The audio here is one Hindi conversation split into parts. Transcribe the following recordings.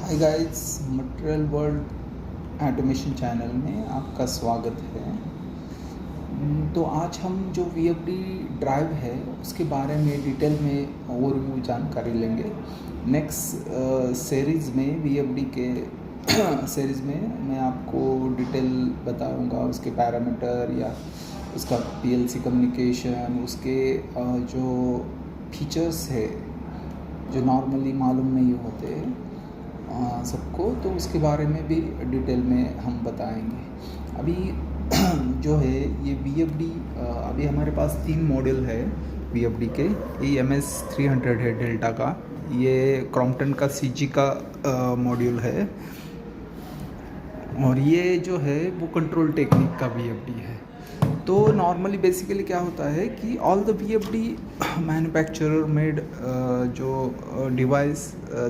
Hi guys, material world automation channel में आपका स्वागत है। तो आज हम जो वीएफडी ड्राइव है उसके बारे में डिटेल में ओवरव्यू जानकारी लेंगे। नेक्स्ट सीरीज़ में वीएफडी के सीरीज़ में मैं आपको डिटेल बताऊंगा, उसके पैरामीटर या उसका पीएलसी कम्युनिकेशन, उसके जो फीचर्स है जो नॉर्मली मालूम नहीं होते सबको, तो उसके बारे में भी डिटेल में हम बताएंगे। अभी जो है ये वीएफडी, अभी हमारे पास 3 मॉडल है वीएफडी के। ये MS300 है डेल्टा का, ये क्रॉम्पटन का CG का मॉड्यूल है, और ये जो है वो कंट्रोल टेक्निक का वीएफडी है। तो नॉर्मली बेसिकली क्या होता है कि all the VFD manufacturer made जो डिवाइस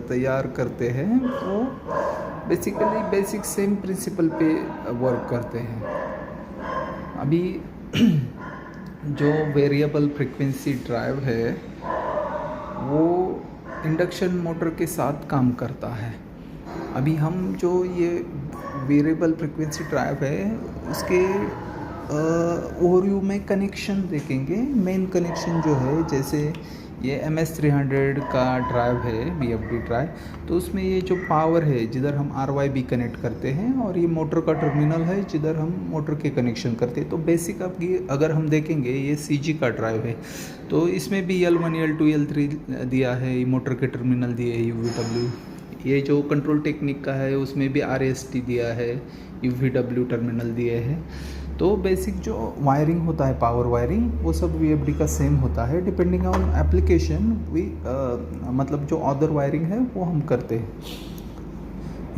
तैयार करते हैं वो बेसिकली बेसिक सेम प्रिंसिपल पे वर्क करते हैं। अभी जो वेरिएबल फ्रीक्वेंसी ड्राइव है वो इंडक्शन मोटर के साथ काम करता है। अभी हम जो ये वेरिएबल फ्रीक्वेंसी ड्राइव है उसके ओवरव्यू में कनेक्शन देखेंगे। मेन कनेक्शन जो है, जैसे ये MS300 का ड्राइव है वीएफडी ड्राइव, तो उसमें ये जो पावर है जिधर हम RYB कनेक्ट करते हैं, और ये मोटर का टर्मिनल है जिधर हम मोटर के कनेक्शन करते हैं। तो बेसिक अब ये अगर हम देखेंगे ये CG का ड्राइव है, तो इसमें भी L1 L2 L3 दिया है, ये मोटर के टर्मिनल दिए है UVW। ये जो कंट्रोल टेक्निक का है उसमें भी RST दिया है, UVW टर्मिनल दिए हैं। तो बेसिक जो वायरिंग होता है, पावर वायरिंग, वो सब वीएफडी का सेम होता है। डिपेंडिंग ऑन एप्लीकेशन वी मतलब जो अदर वायरिंग है वो हम करते हैं।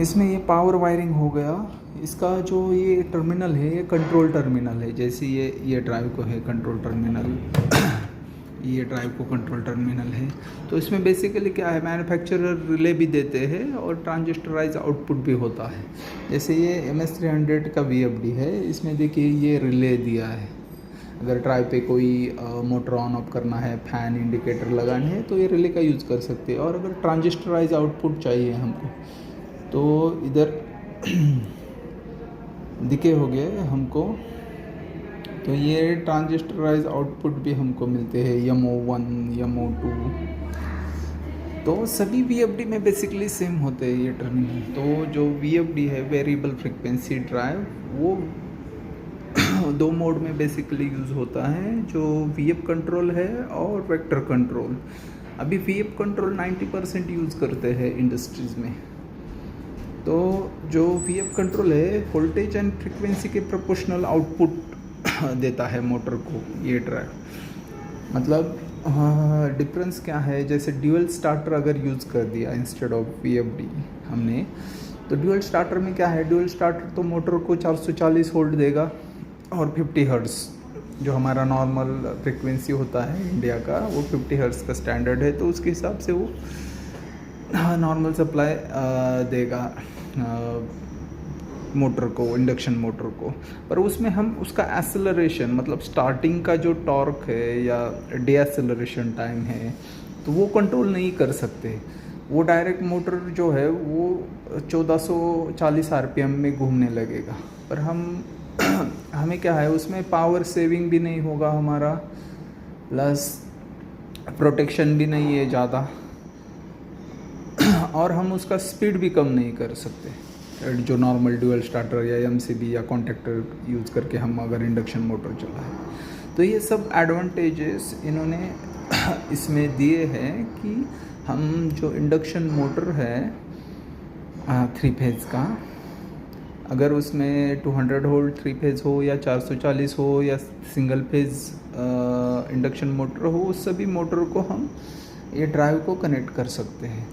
इसमें ये पावर वायरिंग हो गया। इसका जो ये टर्मिनल है ये कंट्रोल टर्मिनल है। जैसे ये ड्राइव को है कंट्रोल टर्मिनल ये ड्राइव को कंट्रोल टर्मिनल है। तो इसमें बेसिकली क्या है, मैन्युफैक्चरर रिले भी देते हैं और ट्रांजिस्टराइज आउटपुट भी होता है। जैसे ये MS300 का वीएफडी है, इसमें देखिए ये रिले दिया है। अगर ड्राइव पे कोई मोटर ऑन ऑफ करना है, फैन इंडिकेटर लगाने हैं, तो ये रिले का यूज़ कर सकते हैं। और अगर ट्रांजिस्टराइज आउटपुट चाहिए हमको, तो इधर दिखे हो गए हमको, तो ये ट्रांजिस्टराइज आउटपुट भी हमको मिलते हैं, MO1 MO2। तो सभी वीएफडी में बेसिकली सेम होते हैं ये टर्मिनल। तो जो वीएफडी है वेरिएबल फ्रीक्वेंसी ड्राइव, वो 2 मोड में बेसिकली यूज़ होता है, जो VF कंट्रोल है और वेक्टर कंट्रोल। अभी VF कंट्रोल 90% यूज़ करते हैं इंडस्ट्रीज़ में। तो जो VF कंट्रोल है वोल्टेज एंड फ्रीक्वेंसी के प्रोपोर्शनल आउटपुट देता है मोटर को ये ड्राइव। मतलब डिफरेंस क्या है, जैसे ड्यूअल स्टार्टर अगर यूज़ कर दिया इंस्टेड ऑफ VFD हमने, तो ड्यूअल स्टार्टर में क्या है, ड्यूअल स्टार्टर तो मोटर को 440 वोल्ट देगा और 50 हर्ट्ज़ जो हमारा नॉर्मल फ्रीक्वेंसी होता है इंडिया का, वो 50 हर्ट्ज़ का स्टैंडर्ड है। तो उसके हिसाब से वो नॉर्मल सप्लाई देगा मोटर को, इंडक्शन मोटर को। पर उसमें हम उसका एक्सेलरेशन, मतलब स्टार्टिंग का जो टॉर्क है या डीएक्सेलरेशन टाइम है, तो वो कंट्रोल नहीं कर सकते। वो डायरेक्ट मोटर जो है वो 1440 RPM में घूमने लगेगा। पर हमें क्या है, उसमें पावर सेविंग भी नहीं होगा हमारा, प्लस प्रोटेक्शन भी नहीं है ज़्यादा, और हम उसका स्पीड भी कम नहीं कर सकते जो नॉर्मल ड्यूअल स्टार्टर या MCB या कॉन्टैक्टर यूज़ करके हम अगर इंडक्शन मोटर चलाएं। तो ये सब एडवांटेजेस इन्होंने इसमें दिए हैं कि हम जो इंडक्शन मोटर है 3 फेज़ का, अगर उसमें 200 वोल्ट 3 फेज़ हो या 440 हो या सिंगल फेज़ इंडक्शन मोटर हो, उस सभी मोटर को हम ये ड्राइव को कनेक्ट कर सकते हैं।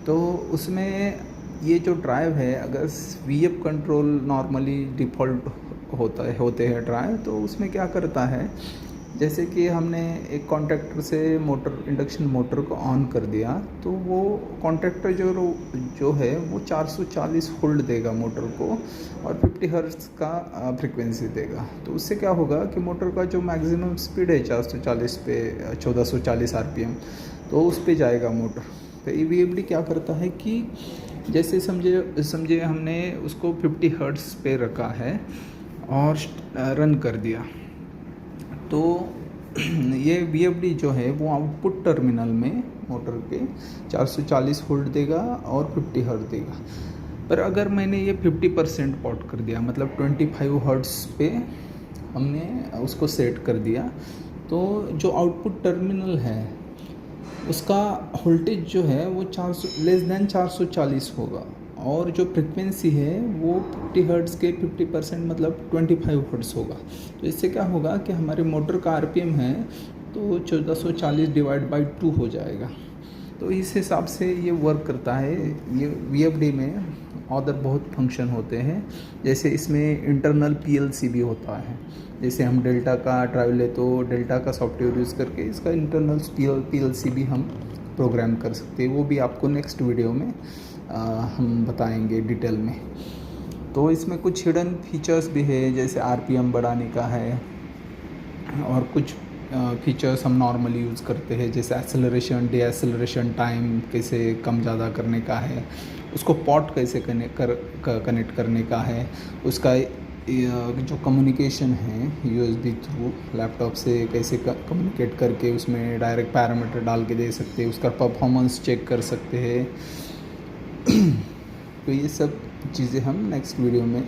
तो उसमें ये जो ड्राइव है, अगर VF कंट्रोल नॉर्मली डिफ़ॉल्ट होते हैं ड्राइव, तो उसमें क्या करता है, जैसे कि हमने एक कॉन्टैक्टर से मोटर, इंडक्शन मोटर को ऑन कर दिया, तो वो कॉन्टैक्टर जो है वो 440 वोल्ट देगा मोटर को और 50 हर्ट्ज़ का फ्रीक्वेंसी देगा। तो उससे क्या होगा कि मोटर का जो मैक्सिमम स्पीड है 440 पे 1440 RPM, तो उस पे जाएगा मोटर। तो ये VFD क्या करता है कि जैसे समझे हमने उसको 50 हर्ट्ज़ पे रखा है और रन कर दिया, तो ये VFD जो है वो आउटपुट टर्मिनल में मोटर के 440 वोल्ट देगा और 50 हर्ट्ज़ देगा। पर अगर मैंने ये 50% पॉट कर दिया, मतलब 25 हर्ट्ज़ पे हमने उसको सेट कर दिया, तो जो आउटपुट टर्मिनल है उसका वोल्टेज जो है वो 440 होगा, और जो फ्रिक्वेंसी है वो 50 हर्ट्ज़ के 50% मतलब 25 हर्ट्ज़ होगा। तो इससे क्या होगा कि हमारे मोटर का RPM है तो 1440 डिवाइड बाई 2 हो जाएगा। तो इस हिसाब से ये वर्क करता है। ये VFD में अदर बहुत फंक्शन होते हैं, जैसे इसमें इंटरनल PLC भी होता है। जैसे हम डेल्टा का ड्राइव ले तो डेल्टा का सॉफ्टवेयर यूज़ करके इसका इंटरनल PLC भी हम प्रोग्राम कर सकते हैं। वो भी आपको नेक्स्ट वीडियो में हम बताएंगे डिटेल में। तो इसमें कुछ हिडन फीचर्स भी है, जैसे RPM बढ़ाने का है, और कुछ फीचर्स हम नॉर्मली यूज़ करते हैं, जैसे एक्सेलरेशन डीएक्सेलरेशन टाइम कैसे कम ज़्यादा करने का है, उसको पॉट कैसे कनेक्ट करने का है, उसका जो कम्युनिकेशन है USB थ्रू लैपटॉप से कैसे कम्युनिकेट करके उसमें डायरेक्ट पैरामीटर डाल के दे सकते हैं, उसका परफॉर्मेंस चेक कर सकते हैं। तो ये सब चीज़ें हम नेक्स्ट वीडियो में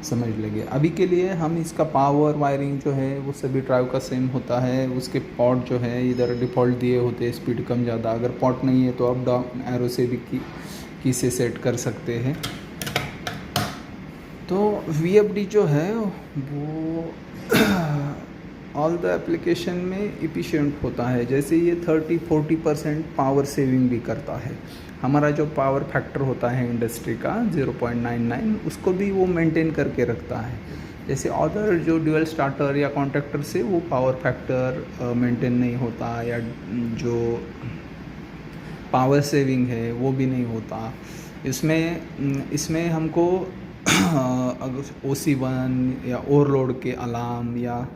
समझ लेंगे। अभी के लिए हम इसका पावर वायरिंग जो है वो सभी ड्राइव का सेम होता है। उसके पॉट जो है इधर डिफ़ॉल्ट दिए होते हैं, स्पीड कम ज़्यादा। अगर पॉट नहीं है तो अप डाउन एरो से भी की से सेट कर सकते हैं। तो VFD जो है वो ऑल द एप्लीकेशन में इफ़िशिएंट होता है। जैसे ये 30-40% पावर सेविंग भी करता है। हमारा जो पावर फैक्टर होता है इंडस्ट्री का 0.99, उसको भी वो मेंटेन करके रखता है। जैसे अदर जो ड्यूअल स्टार्टर या कॉन्ट्रैक्टर से वो पावर फैक्टर मेंटेन नहीं होता, या जो पावर सेविंग है वो भी नहीं होता। इसमें हमको अगर OC1 या ओवरलोड के अलार्म या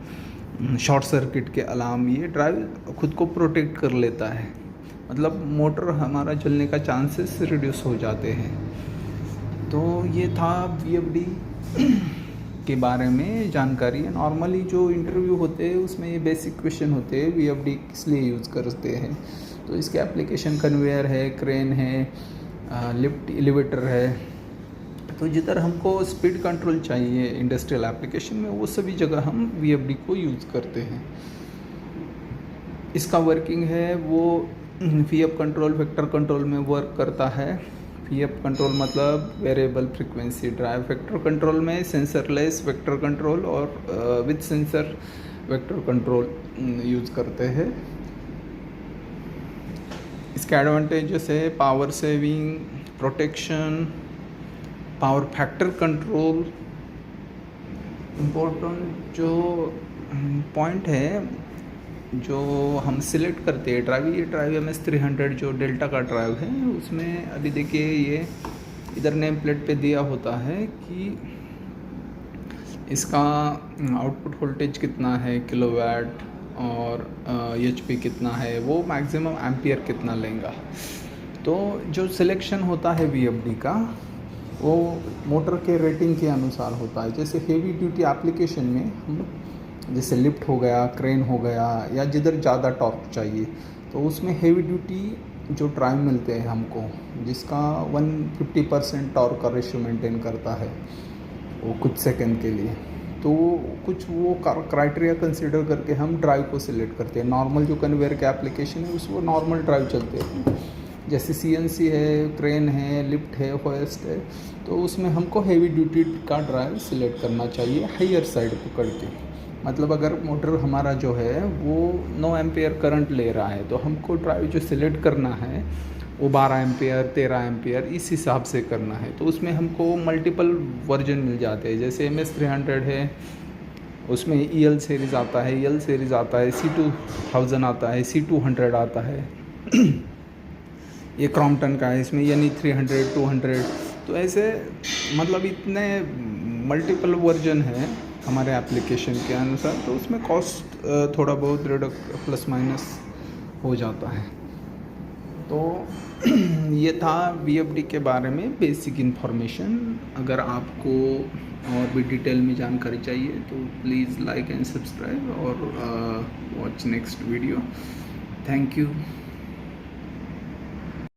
शॉर्ट सर्किट के अलार्म, ये ड्राइव खुद को प्रोटेक्ट कर लेता है। मतलब मोटर हमारा जलने का चांसेस रिड्यूस हो जाते हैं। तो ये था VFD के बारे में जानकारी। नॉर्मली जो इंटरव्यू होते हैं उसमें ये बेसिक क्वेश्चन होते हैं, VFD किस लिए यूज़ करते हैं। तो इसके एप्लीकेशन कन्वेयर है, क्रेन है, लिफ्ट एलिवेटर है। तो जिधर हमको स्पीड कंट्रोल चाहिए इंडस्ट्रियल एप्लीकेशन में, वो सभी जगह हम VFD को यूज़ करते हैं। इसका वर्किंग है वो VF कंट्रोल वेक्टर कंट्रोल में वर्क करता है। VF कंट्रोल मतलब variable frequency drive, vector control में सेंसरलेस वेक्टर कंट्रोल और with sensor vector control use करते हैं। इसके एडवांटेजेस है power saving, protection, power factor control. Important जो पॉइंट है जो हम सिलेक्ट करते हैं ड्राइव, ये ड्राइव MS300 जो डेल्टा का ड्राइव है, उसमें अभी देखिए ये इधर नेम प्लेट पे दिया होता है कि इसका आउटपुट वोल्टेज कितना है किलोवाट, और HP कितना है, वो मैक्सिमम एम्पियर कितना लेगा। तो जो सिलेक्शन होता है VFD का वो मोटर के रेटिंग के अनुसार होता है। जैसे हेवी ड्यूटी एप्लीकेशन में हम जैसे लिफ्ट हो गया, क्रेन हो गया, या जिधर ज़्यादा टॉर्क चाहिए, तो उसमें हेवी ड्यूटी जो ड्राइव मिलते हैं हमको, जिसका 150% टॉर्क का रेशियो मेंटेन करता है वो कुछ सेकंड के लिए। तो कुछ वो क्राइटेरिया कंसिडर करके हम ड्राइव को सिलेक्ट करते हैं। नॉर्मल जो कन्वेयर के एप्लीकेशन है उसको नॉर्मल ड्राइव चलते हैं, जैसे CNC है, क्रेन है, लिफ्ट है, होस्ट है, तो उसमें हमको हेवी ड्यूटी का ड्राइव सिलेक्ट करना चाहिए हायर साइड पकड़ के। मतलब अगर मोटर हमारा जो है वो 9 एम्पियर करंट ले रहा है, तो हमको ड्राइव जो सिलेक्ट करना है वो 12 एम्पियर, 13 एम्पियर इस हिसाब से करना है। तो उसमें हमको मल्टीपल वर्जन मिल जाते हैं। जैसे MS300 है, उसमें EL सीरीज़ आता है, EL सीरीज़ आता है, C2000 आता है, C200 आता है। ये क्रॉम्पटन का है, इसमें यानी 300, 200, तो ऐसे मतलब इतने मल्टीपल वर्जन है हमारे एप्लीकेशन के अनुसार। तो उसमें कॉस्ट थोड़ा बहुत प्लस माइनस हो जाता है। तो ये था VFD के बारे में बेसिक इन्फॉर्मेशन। अगर आपको और भी डिटेल में जानकारी चाहिए तो प्लीज़ लाइक एंड सब्सक्राइब और watch next video. Thank you.